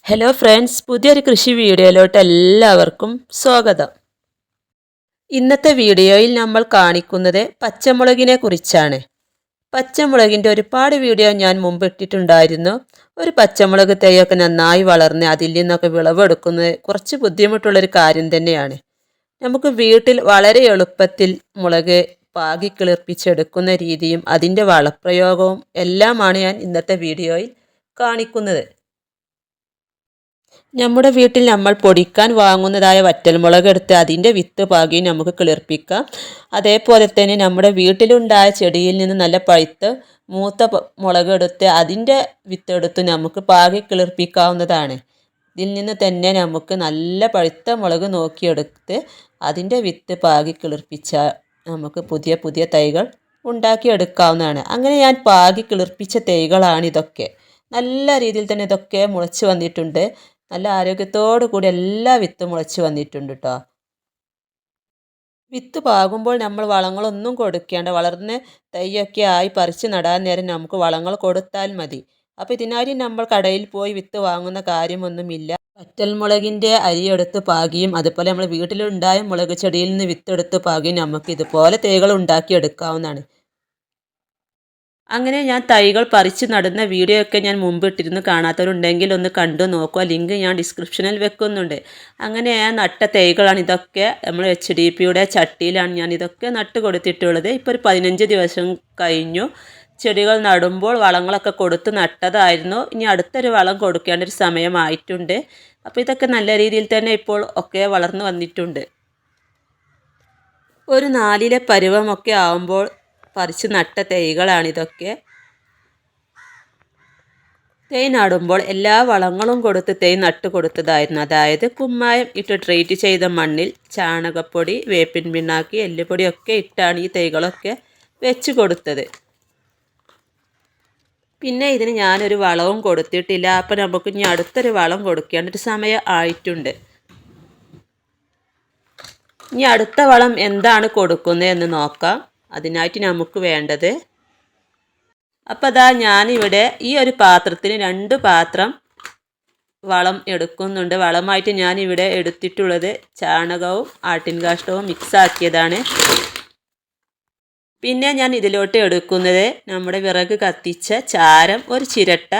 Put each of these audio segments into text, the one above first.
Hello friends, പുതിയൊരു കൃഷി വീഡിയോയിലോട്ട് എല്ലാവർക്കും സ്വാഗതം. ഇന്നത്തെ വീഡിയോയിൽ നമ്മൾ കാണിക്കുന്നത് പച്ചമുളകിനെ കുറിച്ചാണ്. പച്ചമുളകിൻ്റെ ഒരുപാട് വീഡിയോ ഞാൻ മുമ്പ് ഇട്ടിട്ടുണ്ടായിരുന്നു. ഒരു പച്ചമുളക് തൈയൊക്കെ നന്നായി വളർന്ന് അതിൽ നിന്നൊക്കെ വിളവെടുക്കുന്നത് കുറച്ച് ബുദ്ധിമുട്ടുള്ളൊരു കാര്യം തന്നെയാണ്. നമുക്ക് വീട്ടിൽ വളരെ എളുപ്പത്തിൽ മുളക് പാകി കിളിർപ്പിച്ചെടുക്കുന്ന രീതിയും അതിൻ്റെ വളപ്രയോഗവും എല്ലാമാണ് ഞാൻ ഇന്നത്തെ വീഡിയോയിൽ കാണിക്കുന്നത്. നമ്മുടെ വീട്ടിൽ നമ്മൾ പൊടിക്കാൻ വാങ്ങുന്നതായ വറ്റൽമുളക് എടുത്ത് അതിൻ്റെ വിത്ത് പാകി നമുക്ക് കിളിർപ്പിക്കാം. അതേപോലെ തന്നെ നമ്മുടെ വീട്ടിലുണ്ടായ ചെടിയിൽ നിന്ന് നല്ല പഴുത്ത് മൂത്ത മുളക് എടുത്ത് അതിൻ്റെ വിത്തെടുത്ത് നമുക്ക് പാകി കിളിർപ്പിക്കാവുന്നതാണ്. ഇതിൽ നിന്ന് തന്നെ നമുക്ക് നല്ല പഴുത്ത മുളക് നോക്കിയെടുത്ത് അതിൻ്റെ വിത്ത് പാകി കിളിർപ്പിച്ചാൽ നമുക്ക് പുതിയ പുതിയ തൈകൾ ഉണ്ടാക്കിയെടുക്കാവുന്നതാണ്. അങ്ങനെ ഞാൻ പാകി കിളിർപ്പിച്ച തൈകളാണ് ഇതൊക്കെ. നല്ല രീതിയിൽ തന്നെ ഇതൊക്കെ മുളച്ച് വന്നിട്ടുണ്ട്. നല്ല ആരോഗ്യത്തോടു കൂടി എല്ലാ വിത്തും മുളച്ച് വന്നിട്ടുണ്ട് കേട്ടോ. വിത്ത് പാകുമ്പോൾ നമ്മൾ വളങ്ങളൊന്നും കൊടുക്കേണ്ട. വളർന്ന് തൈയൊക്കെ ആയി പറിച്ച് നടാൻ നേരം നമുക്ക് വളങ്ങൾ കൊടുത്താൽ മതി. അപ്പോൾ ഇതിനായി നമ്മൾ കടയിൽ പോയി വിത്ത് വാങ്ങുന്ന കാര്യമൊന്നുമില്ല. വറ്റൽമുളകിൻ്റെ അരിയെടുത്ത് പാകിയും അതുപോലെ നമ്മൾ വീട്ടിലുണ്ടായ മുളക് ചെടിയിൽ നിന്ന് വിത്തെടുത്ത് പാകിയും നമുക്ക് ഇതുപോലെ തൈകൾ ഉണ്ടാക്കിയെടുക്കാവുന്നതാണ്. അങ്ങനെ ഞാൻ തൈകൾ പറിച്ച് നടുന്ന വീഡിയോ ഒക്കെ ഞാൻ മുമ്പ് ഇട്ടിരുന്നു. കാണാത്തവരുണ്ടെങ്കിൽ ഒന്ന് കണ്ടു നോക്കുക. ലിങ്ക് ഞാൻ ഡിസ്ക്രിപ്ഷനിൽ വെക്കുന്നുണ്ട്. അങ്ങനെ ഞാൻ നട്ട തൈകളാണ് ഇതൊക്കെ. നമ്മൾ HDPയുടെ ചട്ടിയിലാണ് ഞാൻ ഇതൊക്കെ നട്ട് കൊടുത്തിട്ടുള്ളത്. ഇപ്പോൾ ഒരു 15 ദിവസം കഴിഞ്ഞു. ചെടികൾ നടുമ്പോൾ വളങ്ങളൊക്കെ കൊടുത്ത് നട്ടതായിരുന്നു. ഇനി അടുത്തൊരു വളം കൊടുക്കേണ്ട ഒരു സമയമായിട്ടുണ്ട്. അപ്പോൾ ഇതൊക്കെ നല്ല രീതിയിൽ തന്നെ ഇപ്പോൾ ഒക്കെ വളർന്നു വന്നിട്ടുണ്ട്. ഒരു 4 പരുവമൊക്കെ ആവുമ്പോൾ പറിച്ച് നട്ട തൈകളാണിതൊക്കെ. തൈ നടുമ്പോൾ എല്ലാ വളങ്ങളും കൊടുത്ത് തൈ നട്ട് കൊടുത്തതായിരുന്നു. അതായത് കുമ്മായം ഇട്ട് ട്രീറ്റ് ചെയ്ത മണ്ണിൽ ചാണകപ്പൊടി, വേപ്പിൻ പിണ്ണാക്ക്, എല്ലുപൊടിയൊക്കെ ഇട്ടാണ് ഈ തൈകളൊക്കെ വെച്ച് കൊടുത്തത്. പിന്നെ ഇതിന് ഞാനൊരു വളവും കൊടുത്തിട്ടില്ല. അപ്പോൾ നമുക്ക് ഇനി അടുത്തൊരു വളം കൊടുക്കേണ്ട ഒരു സമയം ആയിട്ടുണ്ട്. ഇനി അടുത്ത വളം എന്താണ് കൊടുക്കുന്നത് എന്ന് നോക്കാം. അതിനായിട്ട് നമുക്ക് വേണ്ടത്, അപ്പോൾ അതാ ഞാനിവിടെ ഈ ഒരു പാത്രത്തിന് 2 പാത്രം വളം എടുക്കുന്നുണ്ട്. വളമായിട്ട് ഞാനിവിടെ എടുത്തിട്ടുള്ളത് ചാണകവും ആട്ടിൻകാഷ്ടവും മിക്സാക്കിയതാണ്. പിന്നെ ഞാൻ ഇതിലോട്ട് എടുക്കുന്നത് നമ്മുടെ വിറക് കത്തിച്ച ചാരം ഒരു ചിരട്ട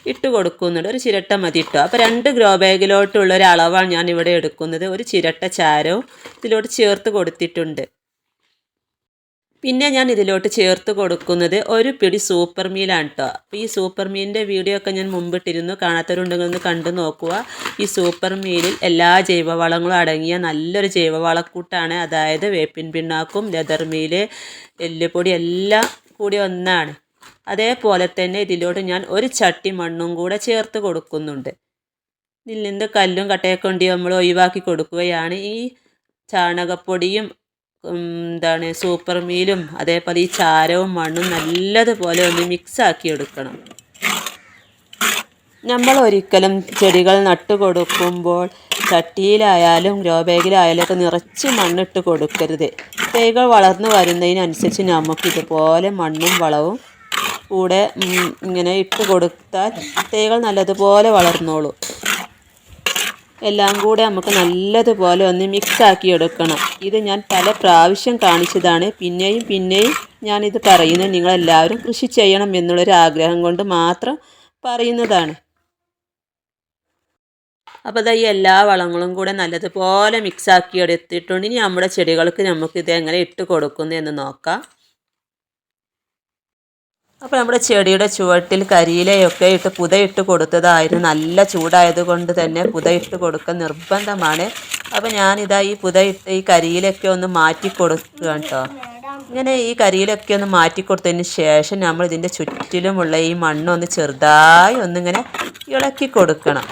ഇട്ട് കൊടുക്കുന്നുണ്ട്. ഒരു ചിരട്ട മതി ഇട്ടോ. അപ്പോൾ 2 ഗ്രോ ബാഗിലോട്ടുള്ള ഒരു അളവാണ് ഞാൻ ഇവിടെ എടുക്കുന്നത്. ഒരു ചിരട്ട ചാരവും ഇതിലോട്ട് ചേർത്ത് കൊടുത്തിട്ടുണ്ട്. പിന്നെ ഞാൻ ഇതിലോട്ട് ചേർത്ത് കൊടുക്കുന്നത് ഒരു പിടി സൂപ്പർ മീലാണ് കേട്ടോ. അപ്പോൾ ഈ സൂപ്പർ മീലിൻ്റെ വീഡിയോ ഒക്കെ ഞാൻ മുമ്പിട്ടിരുന്നു. കാണാത്തവരുണ്ടെങ്കിൽ ഒന്ന് കണ്ടു നോക്കുക. ഈ സൂപ്പർ മീലിൽ എല്ലാ ജൈവവളങ്ങളും അടങ്ങിയ നല്ലൊരു ജൈവവളക്കൂട്ടാണ്. അതായത് വേപ്പിൻ പിണ്ണാക്കും ലെതർ മീല്, എല്ലുപൊടി എല്ലാം കൂടി ഒന്നാണ്. അതേപോലെ തന്നെ ഇതിലോട്ട് ഞാൻ ഒരു ചട്ടി മണ്ണും കൂടെ ചേർത്ത് കൊടുക്കുന്നുണ്ട്. ഇതിൽ നിന്ന് കല്ലും കട്ടയൊക്കെ ഉണ്ടെങ്കിൽ നമ്മൾ ഒഴിവാക്കി കൊടുക്കുകയാണ്. ഈ ചാണകപ്പൊടിയും സൂപ്പർ മീലും അതേപോലെ ഈ ചാരവും മണ്ണും നല്ലതുപോലെ ഒന്ന് മിക്സാക്കി എടുക്കണം. നമ്മൾ ഒരിക്കലും ചെടികൾ നട്ടു കൊടുക്കുമ്പോൾ ചട്ടിയിലായാലും ഗ്രോ ബാഗിലായാലും ഒക്കെ നിറച്ച് മണ്ണിട്ട് കൊടുക്കരുത്. തൈകൾ വളർന്നു വരുന്നതിനനുസരിച്ച് നമുക്ക് ഇതുപോലെ മണ്ണും വളവും കൂടെ ഇങ്ങനെ ഇട്ട് കൊടുത്താൽ തൈകൾ നല്ലതുപോലെ വളർന്നോളൂ. എല്ലാം കൂടെ നമുക്ക് നല്ലതുപോലെ ഒന്ന് മിക്സാക്കി എടുക്കണം. ഇത് ഞാൻ പല പ്രാവശ്യം കാണിച്ചതാണ്. പിന്നെയും ഞാനിത് പറയുന്നത് നിങ്ങളെല്ലാവരും കൃഷി ചെയ്യണം എന്നുള്ളൊരു ആഗ്രഹം കൊണ്ട് മാത്രം പറയുന്നതാണ്. അപ്പോൾ ഈ എല്ലാ വളങ്ങളും കൂടെ നല്ലതുപോലെ മിക്സാക്കി എടുത്തിട്ടുണ്ട്. ഇനി നമ്മുടെ ചെടികൾക്ക് നമുക്ക് ഇത് എങ്ങനെ ഇട്ട് കൊടുക്കുന്നു എന്ന് നോക്കാം. അപ്പോൾ നമ്മുടെ ചെടിയുടെ ചുവട്ടിൽ കരിയിലയൊക്കെ ഇട്ട് പുതയിട്ട് കൊടുത്തതായിരുന്നു. നല്ല ചൂടായതുകൊണ്ട് തന്നെ പുതയിട്ട് കൊടുക്കാൻ നിർബന്ധമാണ്. അപ്പോൾ ഞാനിതാ ഈ പുതയിട്ട് ഈ കരിയിലൊക്കെ ഒന്ന് മാറ്റി കൊടുക്കുക കേട്ടോ. ഇങ്ങനെ ഈ കരിയിലൊക്കെ ഒന്ന് മാറ്റി കൊടുത്തതിന് ശേഷം നമ്മൾ ഇതിൻ്റെ ചുറ്റിലുമുള്ള ഈ മണ്ണൊന്ന് ചെറുതായി ഒന്നിങ്ങനെ ഇളക്കി കൊടുക്കണം.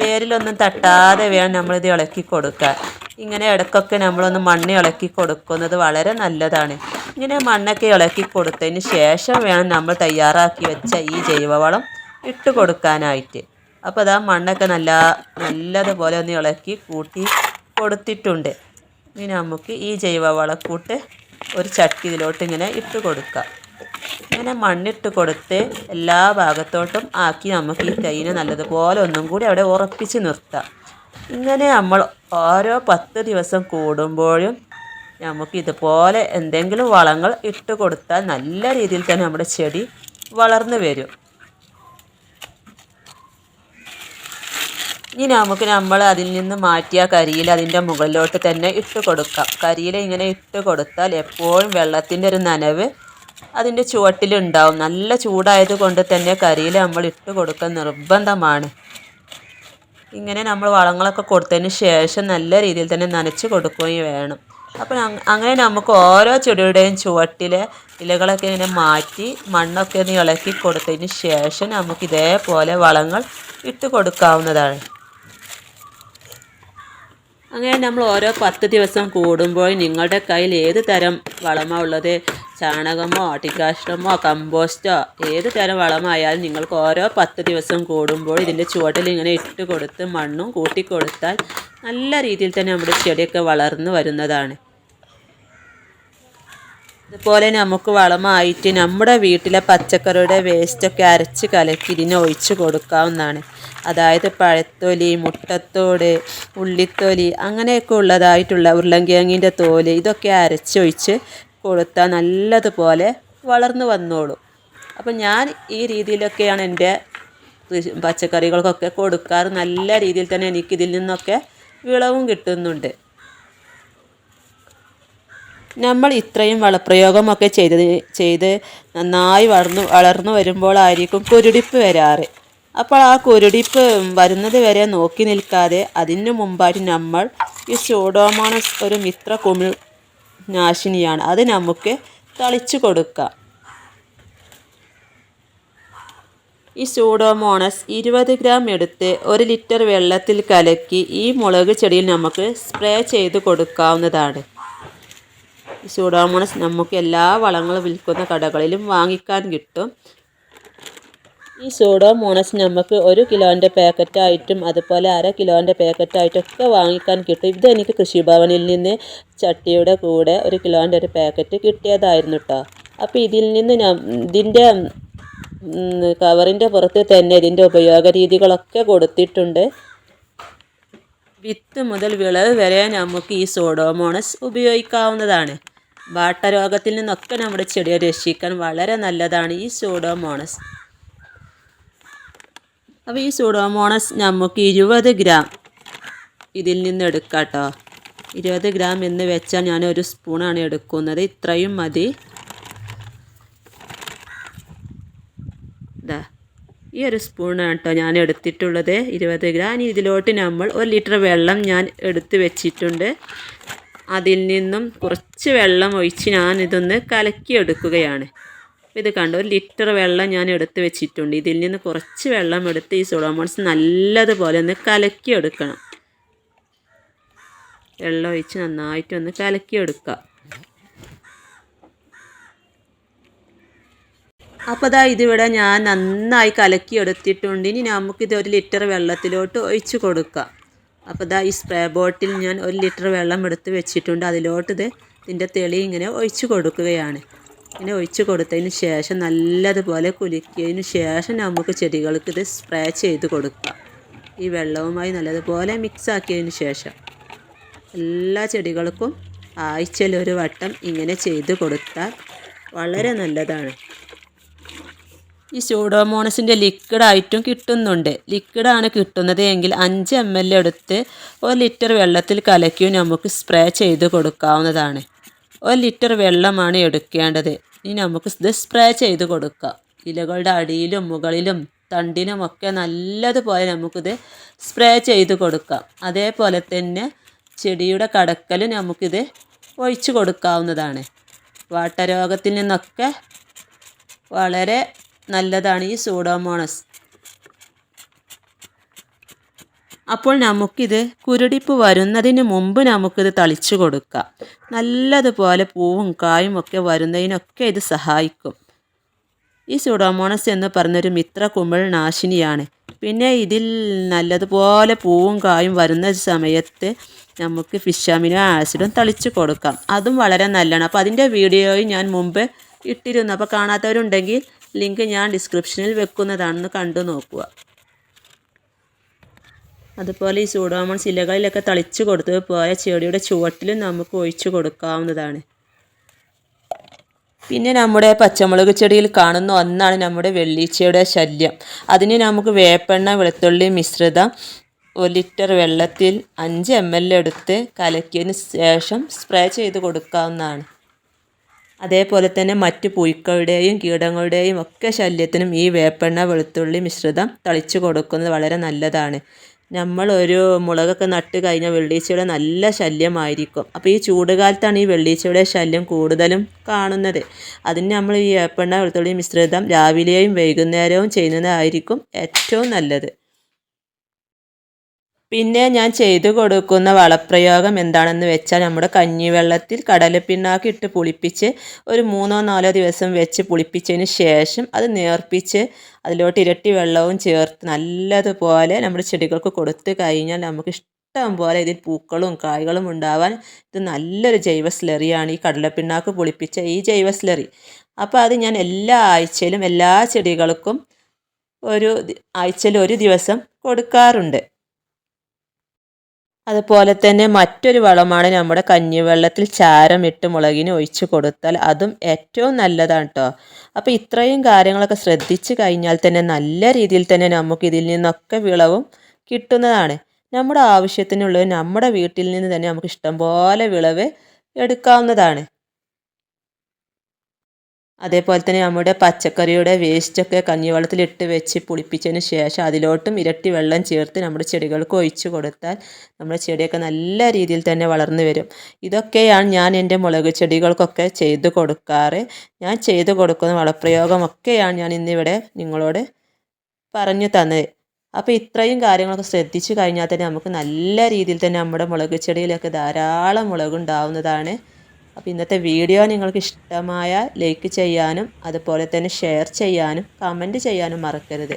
വേരിലൊന്നും തട്ടാതെ വേണം നമ്മളിത് ഇളക്കി കൊടുക്കാൻ. ഇങ്ങനെ ഇടയ്ക്കൊക്കെ നമ്മളൊന്ന് മണ്ണ് ഇളക്കി കൊടുക്കുന്നത് വളരെ നല്ലതാണ്. ഇങ്ങനെ മണ്ണൊക്കെ ഇളക്കി കൊടുത്തതിന് ശേഷം വേണം നമ്മൾ തയ്യാറാക്കി വെച്ച ഈ ജൈവവളം ഇട്ട് കൊടുക്കാനായിട്ട്. അപ്പോൾ അതാ മണ്ണൊക്കെ നല്ലതുപോലെ ഒന്ന് ഇളക്കി കൂട്ടി കൊടുത്തിട്ടുണ്ട്. ഇനി നമുക്ക് ഈ ജൈവവളക്കൂട്ട് ഒരു ചട്ടി ഇതിലോട്ട് ഇങ്ങനെ ഇട്ട് കൊടുക്കാം. ഇങ്ങനെ മണ്ണിട്ട് കൊടുത്ത് എല്ലാ ഭാഗത്തോട്ടും ആക്കി നമുക്ക് ഈ തൈനെ നല്ലതുപോലെ ഒന്നും കൂടി അവിടെ ഉറപ്പിച്ച് നിർത്താം. ഇങ്ങനെ നമ്മൾ ഓരോ 10 ദിവസം കൂടുമ്പോഴും നമുക്ക് ഇതുപോലെ എന്തെങ്കിലും വളങ്ങൾ ഇട്ട് കൊടുത്താൽ നല്ല രീതിയിൽ തന്നെ നമ്മുടെ ചെടി വളർന്നു വരും. ഇനി നമുക്ക് നമ്മൾ അതിൽ നിന്ന് മാറ്റിയ കരിയില അതിൻ്റെ മുകളിലോട്ട് തന്നെ ഇട്ട് കൊടുക്കാം. കരിയില ഇങ്ങനെ ഇട്ട് കൊടുത്താൽ എപ്പോഴും വെള്ളത്തിൻ്റെ ഒരു നനവ് അതിൻ്റെ ചുവട്ടിലുണ്ടാവും. നല്ല ചൂടായത് കൊണ്ട് തന്നെ കരിയില നമ്മൾ ഇട്ട് കൊടുക്കാൻ നിർബന്ധമാണ്. ഇങ്ങനെ നമ്മൾ വളങ്ങളൊക്കെ കൊടുത്തതിന് ശേഷം നല്ല രീതിയിൽ തന്നെ നനച്ച് കൊടുക്കുകയും വേണം. അപ്പം അങ്ങനെ നമുക്ക് ഓരോ ചെടിയുടെയും ചുവട്ടിലെ ഇലകളൊക്കെ ഇങ്ങനെ മാറ്റി മണ്ണൊക്കെ ഒന്ന് ഇളക്കി കൊടുത്തതിന് ശേഷം നമുക്ക് ഇതേപോലെ വളങ്ങൾ ഇട്ട് കൊടുക്കാവുന്നതാണ്. അങ്ങനെ നമ്മൾ ഓരോ 10 ദിവസം കൂടുമ്പോൾ നിങ്ങളുടെ കയ്യിൽ ഏത് തരം വളമാണ് ഉള്ളത്, ചാണകമോ ആട്ടിക്കാഷ്ടമോ കമ്പോസ്റ്റോ ഏത് തരം വളമായാലും നിങ്ങൾക്ക് ഓരോ 10 ദിവസം കൂടുമ്പോൾ ഇതിൻ്റെ ചുവട്ടിൽ ഇങ്ങനെ ഇട്ട് കൊടുത്ത് മണ്ണും കൂട്ടിക്കൊടുത്താൽ നല്ല രീതിയിൽ തന്നെ നമ്മുടെ ചെടിയൊക്കെ വളർന്നു വരുന്നതാണ്. അതുപോലെ നമുക്ക് വളമായിട്ട് നമ്മുടെ വീട്ടിലെ പച്ചക്കറിയുടെ വേസ്റ്റൊക്കെ അരച്ച് കലക്കി ഇതിനെ ഒഴിച്ച് കൊടുക്കാവുന്നതാണ്. അതായത് പഴത്തൊലി, മുട്ടത്തോട്, ഉള്ളിത്തൊലി അങ്ങനെയൊക്കെ ഉള്ളതായിട്ടുള്ള ഉരുളൻകിഴങ്ങിൻ്റെ തോല് ഇതൊക്കെ അരച്ചൊഴിച്ച് കൊടുത്താൽ നല്ലതുപോലെ വളർന്നു വന്നോളും. അപ്പം ഞാൻ ഈ രീതിയിലൊക്കെയാണ് എൻ്റെ പച്ചക്കറികൾക്കൊക്കെ കൊടുക്കാറ്. നല്ല രീതിയിൽ തന്നെ എനിക്കിതിൽ നിന്നൊക്കെ വിളവും കിട്ടുന്നുണ്ട്. നമ്മൾ ഇത്രയും വളപ്രയോഗമൊക്കെ ചെയ്ത് നന്നായി വളർന്നു വരുമ്പോഴായിരിക്കും കുരുടിപ്പ് വരാറ്. അപ്പോൾ ആ കുരുടിപ്പ് വരുന്നത് വരെ നോക്കി നിൽക്കാതെ അതിനു മുമ്പായിട്ട് നമ്മൾ ഈ സ്യൂഡോമോണസ് ഒരു മിത്ര കുമിൾ നാശിനിയാണ്, അത് നമുക്ക് തളിച്ചു കൊടുക്കാം. ഈ സ്യൂഡോമോണസ് 20 ഗ്രാം എടുത്ത് 1 ലിറ്റർ വെള്ളത്തിൽ കലക്കി ഈ മുളക് ചെടിയിൽ നമുക്ക് സ്പ്രേ ചെയ്ത് കൊടുക്കാവുന്നതാണ്. ഈ സ്യൂഡോമോണസ് നമുക്ക് എല്ലാ വളങ്ങളും വിൽക്കുന്ന കടകളിലും വാങ്ങിക്കാൻ കിട്ടും. ഈ സ്യൂഡോമോണസ് നമുക്ക് 1 കിലോൻ്റെ പാക്കറ്റായിട്ടും അതുപോലെ 1/2 കിലോൻ്റെ പാക്കറ്റായിട്ടൊക്കെ വാങ്ങിക്കാൻ കിട്ടും. ഇതെനിക്ക് കൃഷിഭവനിൽ നിന്ന് ചട്ടിയുടെ കൂടെ 1 കിലോൻ്റെ ഒരു പാക്കറ്റ് കിട്ടിയതായിരുന്നു കേട്ടോ. അപ്പോൾ ഇതിൽ നിന്ന് ഇതിൻ്റെ കവറിൻ്റെ പുറത്ത് തന്നെ ഇതിൻ്റെ ഉപയോഗ രീതികളൊക്കെ കൊടുത്തിട്ടുണ്ട്. വിത്ത് മുതൽ വിളവ് വരെ നമുക്ക് ഈ സ്യൂഡോമോണസ് ഉപയോഗിക്കാവുന്നതാണ്. വാട്ടരോഗത്തിൽ നിന്നൊക്കെ നമ്മുടെ ചെടിയെ രക്ഷിക്കാൻ വളരെ നല്ലതാണ് ഈ സ്യൂഡോമോണസ്. അപ്പോൾ ഈ സ്യൂഡോമോണസ് നമുക്ക് 20 ഗ്രാം ഇതിൽ നിന്ന് എടുക്കാം കേട്ടോ. 20 ഗ്രാം എന്ന് വെച്ചാൽ ഞാൻ 1 സ്പൂണാണ് എടുക്കുന്നത്. ഇത്രയും മതി. ഇതാ ഈ 1 സ്പൂണാണ് കേട്ടോ ഞാൻ എടുത്തിട്ടുള്ളത്, 20 ഗ്രാം. ഇനി ഇതിലോട്ട് നമ്മൾ 1 ലിറ്റർ വെള്ളം ഞാൻ എടുത്ത് വെച്ചിട്ടുണ്ട്. അതിൽ നിന്നും കുറച്ച് വെള്ളം ഒഴിച്ച് ഞാൻ ഇതൊന്ന് കലക്കിയെടുക്കുകയാണ്. ഇത് കണ്ടോ, 1 ലിറ്റർ വെള്ളം ഞാൻ എടുത്ത് വെച്ചിട്ടുണ്ട്. ഇതിൽ നിന്ന് കുറച്ച് വെള്ളം എടുത്ത് ഈ സ്യൂഡോമോണസ് നല്ലതുപോലെ ഒന്ന് കലക്കിയെടുക്കണം. വെള്ളം ഒഴിച്ച് നന്നായിട്ടൊന്ന് കലക്കിയെടുക്കുക. അപ്പോൾ ദാ ഇതിവിടെ ഞാൻ നന്നായി കലക്കിയെടുത്തിട്ടുണ്ട്. ഇനി നമുക്കിത് 1 ലിറ്റർ വെള്ളത്തിലോട്ട് ഒഴിച്ച് കൊടുക്കാം. അപ്പോൾ ദാ ഈ സ്പ്രേ ബോട്ടിൽ ഞാൻ 1 ലിറ്റർ വെള്ളം എടുത്ത് വെച്ചിട്ടുണ്ട്. അതിലോട്ട് ഇതിൻ്റെ തെളി ഇങ്ങനെ ഒഴിച്ച് കൊടുക്കുകയാണ്. ഇങ്ങനെ ഒഴിച്ച് കൊടുത്തതിന് ശേഷം നല്ലതുപോലെ കുലുക്കിയതിന് ശേഷം നമുക്ക് ചെടികൾക്ക് ഇത് സ്പ്രേ ചെയ്ത് കൊടുക്കാം. ഈ വെള്ളവുമായി നല്ലതുപോലെ മിക്സ് ആക്കിയതിന് ശേഷം എല്ലാ ചെടികൾക്കും ആഴ്ചയിൽ 1 വട്ടം ഇങ്ങനെ ചെയ്ത് കൊടുത്താൽ വളരെ നല്ലതാണ്. ഈ സ്യൂഡോമോണസിൻ്റെ ലിക്വിഡായിട്ടും കിട്ടുന്നുണ്ട്. ലിക്വിഡാണ് കിട്ടുന്നത് എങ്കിൽ 5 ml എടുത്ത് 1 ലിറ്റർ വെള്ളത്തിൽ കലക്കി നമുക്ക് സ്പ്രേ ചെയ്ത് കൊടുക്കാവുന്നതാണ്. 1 ലിറ്റർ വെള്ളമാണ് എടുക്കേണ്ടത്. ഇനി നമുക്ക് ഇത് സ്പ്രേ ചെയ്ത് കൊടുക്കാം. ഇലകളുടെ അടിയിലും മുകളിലും തണ്ടിനുമൊക്കെ നല്ലതുപോലെ നമുക്കിത് സ്പ്രേ ചെയ്ത് കൊടുക്കാം. അതേപോലെ തന്നെ ചെടിയുടെ കടക്കൽ നമുക്കിത് ഒഴിച്ച് കൊടുക്കാവുന്നതാണ്. വാട്ടരോഗത്തിൽ നിന്നൊക്കെ വളരെ നല്ലതാണ് ഈ സ്യൂഡോമോണസ്. അപ്പോൾ നമുക്കിത് കുരുടിപ്പ് വരുന്നതിന് മുമ്പ് നമുക്കിത് തളിച്ചു കൊടുക്കാം. നല്ലതുപോലെ പൂവും കായും ഒക്കെ വരുന്നതിനൊക്കെ ഇത് സഹായിക്കും. ഈ സ്യൂഡോമോണസ് എന്ന് പറഞ്ഞൊരു മിത്ര കുമിൾ നാശിനിയാണ്. പിന്നെ ഇതിൽ നല്ലതുപോലെ പൂവും കായും വരുന്ന സമയത്ത് നമുക്ക് ഫിഷ് അമിനോ ആസിഡും തളിച്ചു കൊടുക്കാം. അതും വളരെ നല്ലതാണ്. അപ്പോൾ അതിൻ്റെ വീഡിയോയും ഞാൻ മുമ്പ് ഇട്ടിരുന്നു. അപ്പോൾ കാണാത്തവരുണ്ടെങ്കിൽ ലിങ്ക് ഞാൻ ഡിസ്ക്രിപ്ഷനിൽ വെക്കുന്നതാണെന്ന് കണ്ടു നോക്കുക. അതുപോലെ ഈ സൂഡോമോണസ് ഇലകളിലൊക്കെ തളിച്ചു കൊടുത്തതുപോലെ ചെടിയുടെ ചുവട്ടിലും നമുക്ക് ഒഴിച്ചു കൊടുക്കാവുന്നതാണ്. പിന്നെ നമ്മുടെ പച്ചമുളക് ചെടിയിൽ കാണുന്ന ഒന്നാണ് നമ്മുടെ വെള്ളീച്ചയുടെ ശല്യം. അതിന് നമുക്ക് വേപ്പെണ്ണ വെളുത്തുള്ളി മിശ്രിതം 1 ലിറ്റർ വെള്ളത്തിൽ 5 ml എടുത്ത് കലക്കിയതിന് ശേഷം സ്പ്രേ ചെയ്ത് കൊടുക്കാവുന്നതാണ്. അതേപോലെ തന്നെ മറ്റ് പുഴുക്കളുടെയും കീടങ്ങളുടെയും ഒക്കെ ശല്യത്തിനും ഈ വേപ്പെണ്ണ വെളുത്തുള്ളി മിശ്രിതം തളിച്ചു കൊടുക്കുന്നത് വളരെ നല്ലതാണ്. നമ്മളൊരു മുളകൊക്കെ നട്ട് കഴിഞ്ഞാൽ വെള്ളീച്ചയുടെ നല്ല ശല്യമായിരിക്കും. അപ്പോൾ ഈ ചൂടുകാലത്താണ് ഈ വെള്ളീച്ചയുടെ ശല്യം കൂടുതലും കാണുന്നത്. അതിന് നമ്മൾ ഈ വേപ്പെണ്ണ വെളുത്തുള്ളി മിശ്രിതം രാവിലെയും വൈകുന്നേരവും ചെയ്യുന്നതായിരിക്കും ഏറ്റവും നല്ലത്. പിന്നെ ഞാൻ ചെയ്തു കൊടുക്കുന്ന വളപ്രയോഗം എന്താണെന്ന് വെച്ചാൽ നമ്മുടെ കഞ്ഞിവെള്ളത്തിൽ കടലപ്പിണ്ണാക്ക് ഇട്ട് പുളിപ്പിച്ച് ഒരു 3-4 ദിവസം വെച്ച് പുളിപ്പിച്ചതിന് ശേഷം അത് നേർപ്പിച്ച് അതിലോട്ട് ഇരട്ടി വെള്ളവും ചേർത്ത് നല്ലതുപോലെ നമ്മുടെ ചെടികൾക്ക് കൊടുത്തു കഴിഞ്ഞാൽ നമുക്ക് ഇഷ്ടം പോലെ ഇതിൽ പൂക്കളും കായ്കളും ഉണ്ടാവാൻ ഇത് നല്ലൊരു ജൈവ സ്ലറിയാണ് ഈ കടലപ്പിണ്ണാക്ക് പുളിപ്പിച്ച ഈ ജൈവ സ്ലറി. അപ്പോൾ അത് ഞാൻ എല്ലാ ആഴ്ചയിലും എല്ലാ ചെടികൾക്കും ആഴ്ചയിൽ ഒരു ദിവസം കൊടുക്കാറുണ്ട്. അതുപോലെ തന്നെ മറ്റൊരു വളമാണ് നമ്മുടെ കഞ്ഞിവെള്ളത്തിൽ ചാരം ഇട്ട് മുളകിന് ഒഴിച്ചു കൊടുത്താൽ അതും ഏറ്റവും നല്ലതാണ് കേട്ടോ. അപ്പോൾ ഇത്രയും കാര്യങ്ങളൊക്കെ ശ്രദ്ധിച്ചു കഴിഞ്ഞാൽ തന്നെ നല്ല രീതിയിൽ തന്നെ നമുക്ക് ഇതിൽ നിന്നൊക്കെ വിളവും കിട്ടുന്നതാണ്. നമ്മുടെ ആവശ്യത്തിനുള്ളത് നമ്മുടെ വീട്ടിൽ നിന്ന് തന്നെ നമുക്ക് ഇഷ്ടംപോലെ വിളവ് എടുക്കാവുന്നതാണ്. അതേപോലെ തന്നെ നമ്മുടെ പച്ചക്കറിയുടെ വേസ്റ്റൊക്കെ കഞ്ഞിവെള്ളത്തിൽ ഇട്ട് വെച്ച് പുളിപ്പിച്ചതിന് ശേഷം അതിലോട്ടും ഇരട്ടി വെള്ളം ചേർത്ത് നമ്മുടെ ചെടികൾക്ക് ഒഴിച്ചു കൊടുത്താൽ നമ്മുടെ ചെടിയൊക്കെ നല്ല രീതിയിൽ തന്നെ വളർന്നു വരും. ഇതൊക്കെയാണ് ഞാൻ എൻ്റെ മുളക് ചെടികൾക്കൊക്കെ ചെയ്തു കൊടുക്കാറ്. ഞാൻ ചെയ്തു കൊടുക്കുന്ന വളപ്രയോഗമൊക്കെയാണ് ഞാൻ ഇന്നിവിടെ നിങ്ങളോട് പറഞ്ഞു തന്നത്. അപ്പോൾ ഇത്രയും കാര്യങ്ങളൊക്കെ ശ്രദ്ധിച്ചു കഴിഞ്ഞാൽ തന്നെ നമുക്ക് നല്ല രീതിയിൽ തന്നെ നമ്മുടെ മുളക് ചെടിയിലൊക്കെ ധാരാളം മുളകുണ്ടാവുന്നതാണ്. അപ്പോൾ ഇന്നത്തെ വീഡിയോ നിങ്ങൾക്ക് ഇഷ്ടമായാൽ ലൈക്ക് ചെയ്യാനും അതുപോലെ തന്നെ ഷെയർ ചെയ്യാനും കമൻറ്റ് ചെയ്യാനും മറക്കരുത്.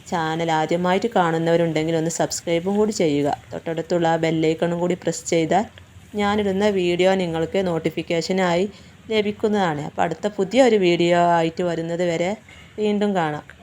ചാനൽ ആദ്യമായിട്ട് കാണുന്നവരുണ്ടെങ്കിൽ ഒന്ന് സബ്സ്ക്രൈബും കൂടി ചെയ്യുക. തൊട്ടടുത്തുള്ള ആ ബെല്ലൈക്കണും കൂടി പ്രസ് ചെയ്താൽ ഞാനിടുന്ന വീഡിയോ നിങ്ങൾക്ക് നോട്ടിഫിക്കേഷനായി ലഭിക്കുന്നതാണ്. അപ്പോൾ അടുത്ത പുതിയൊരു വീഡിയോ ആയിട്ട് വരുന്നത് വരെ വീണ്ടും കാണാം.